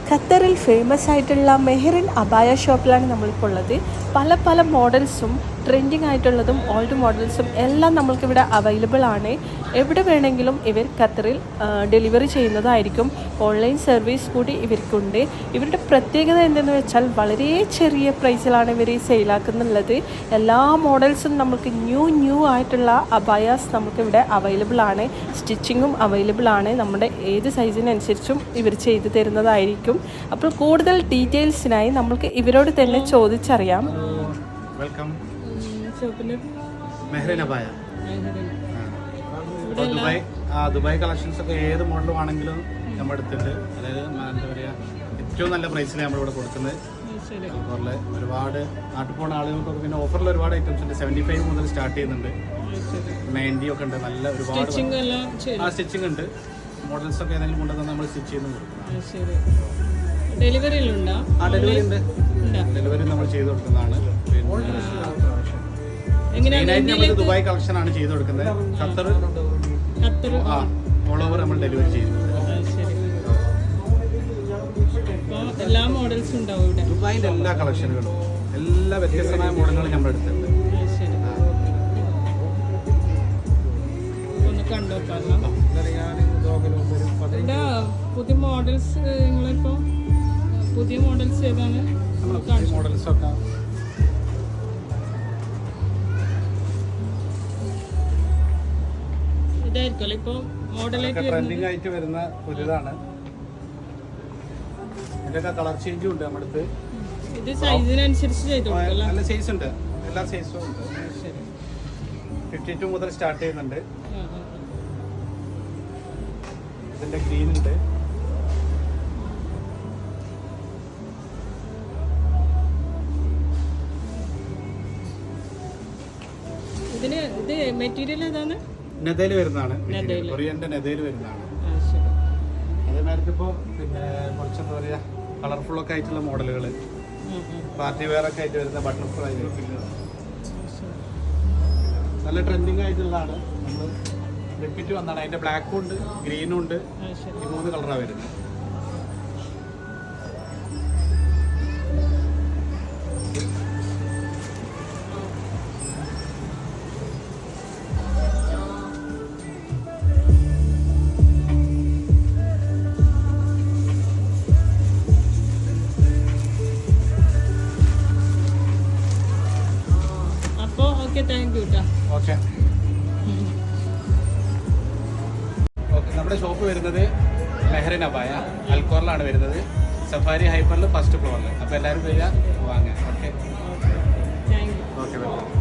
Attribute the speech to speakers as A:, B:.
A: ഖത്തറിൽ ഫേമസ് ആയിട്ടുള്ള മെഹറിൻ അബായ ഷോപ്പിലാണ് നമ്മളിപ്പോൾ ഉള്ളത്. പല പല മോഡൽസും ട്രെൻഡിങ് ആയിട്ടുള്ളതും ഓൾഡ് മോഡൽസും എല്ലാം നമ്മൾക്കിവിടെ അവൈലബിൾ ആണ്. എവിടെ വേണമെങ്കിലും ഇവർ ഖത്തറിൽ ഡെലിവറി ചെയ്യുന്നതായിരിക്കും. ഓൺലൈൻ സർവീസ് കൂടി ഇവർക്കുണ്ട്. ഇവരുടെ പ്രത്യേകത എന്തെന്ന് വെച്ചാൽ വളരെ ചെറിയ പ്രൈസിലാണ് ഇവർ സെയിലാക്കുന്നുള്ളത്. എല്ലാ മോഡൽസും നമുക്ക് ന്യൂ ആയിട്ടുള്ള അബായാസ് നമുക്കിവിടെ അവൈലബിൾ ആണ്. സ്റ്റിച്ചിങ്ങും അവൈലബിൾ ആണ്. നമ്മുടെ ഏത് സൈസിനനുസരിച്ചും ഇവർ ചെയ്തു തരുന്നതായിരിക്കും. അപ്പോൾ കൂടുതൽ ഡീറ്റെയിൽസിനായി നമുക്ക് ഇവരോട് തന്നെ ചോദിച്ചറിയാം.
B: വെൽക്കം. മെഹറിൻ അബായ. ദുബായ് കളക്ഷൻസ് ഒക്കെ ഏത് മോഡലും ആണെങ്കിലും നമ്മുടെ അടുത്തുണ്ട്. അതായത് എന്താ പറയുക, ഏറ്റവും നല്ല പ്രൈസിലാണ് നമ്മളിവിടെ കൊടുക്കുന്നത്. ഓഫറിൽ ഒരുപാട് നാട്ടിൽ പോകുന്ന ആളുകൾക്കൊക്കെ പിന്നെ ഓഫറിൽ ഒരുപാട് ഐറ്റംസ് ഉണ്ട്. 75 മുതൽ സ്റ്റാർട്ട് ചെയ്യുന്നുണ്ട്. 90 ഒക്കെ ഉണ്ട്. നല്ല ഒരുപാട് സ്റ്റിച്ചിങ് ഉണ്ട്. മോഡൽസ് ഒക്കെ ഏതെങ്കിലും കൊണ്ടുവന്ന് നമ്മൾ സ്റ്റിച്ച് ചെയ്ത് കൊടുക്കും.
C: ഡെലിവറി ഉണ്ട്.
B: ഡെലിവറി നമ്മൾ ചെയ്ത് കൊടുക്കുന്നതാണ്. നമ്മൾ ദുബായ് കളക്ഷൻ ആണ് ചെയ്ത് കൊടുക്കുന്നത്. ഖത്തർ ഓൾ ഓവർ നമ്മൾ ഡെലിവറി ചെയ്യുന്നത്.
C: എല്ലാ മോഡൽസും ഉണ്ടാവും ഇവിടെ.
B: ദുബായിന്റെ എല്ലാ കളക്ഷനുകളും എല്ലാ വ്യത്യസ്തമായ മോഡലുകളും നമ്മുടെ അടുത്തുണ്ട്.
C: ഒന്ന് കണ്ടോക്കാം. പുതിയ മോഡൽസ് നിങ്ങളിപ്പോ പുതിയ മോഡൽസ് ഏതാണ്?
B: മോഡൽസ് ഒക്കെ
C: ഇതായിരിക്കും ഇപ്പൊ മോഡലായിട്ട്
B: ട്രെൻഡിങ് ആയിട്ട് വരുന്ന പുതിയതാണ്. ഇതിന്റെ കളർ ചേഞ്ചും ഉണ്ട് നമ്മുടെ അടുത്ത്.
C: ഇത് സൈസിനനുസരിച്ച് ചെയ്തു കൊടുക്കും.
B: നല്ല സൈസ് ഉണ്ട്. എല്ലാ സൈസും ഉണ്ട്. 52 മുതൽ സ്റ്റാർട്ട് ചെയ്യുന്നുണ്ട്. ഇതിന്റെ ഗ്രീൻ ഉണ്ട്.
C: ഇതിന് ഇത് മെറ്റീരിയൽ ഏതാണ്?
B: നെതയിൽ വരുന്നതാണ്. കൊറിയന്റെ നെതയിൽ വരുന്നതാണ്. അതേമാതിരി ഇപ്പോൾ പിന്നെ കുറച്ച് എന്താ പറയുക, കളർഫുൾ ഒക്കെ ആയിട്ടുള്ള മോഡലുകൾ, പാർട്ടി വെയർ ഒക്കെ ആയിട്ട് വരുന്ന ബട്ടർഫ്ലൈ നല്ല ട്രെൻഡിങ് ആയിട്ടുള്ളതാണ്. നമ്മൾ റിപ്പീറ്റ് വന്നാണ്. അതിന്റെ ബ്ലാക്കും ഉണ്ട്, ഗ്രീനും ഉണ്ട്. ഈ 3 കളറാണ് വരുന്നത്.
C: Thank you.
B: ഓക്കെ. നമ്മുടെ ഷോപ്പ് വരുന്നത് മെഹറിൻ അബായ അൽക്കോറിലാണ് വരുന്നത്. സഫാരി ഹൈപ്പറിൽ ഫസ്റ്റ് ഫ്ലോറിൽ. അപ്പോൾ എല്ലാവരും വരിക, വാങ്ങാം. Okay.
C: Thank you.
B: Okay, welcome.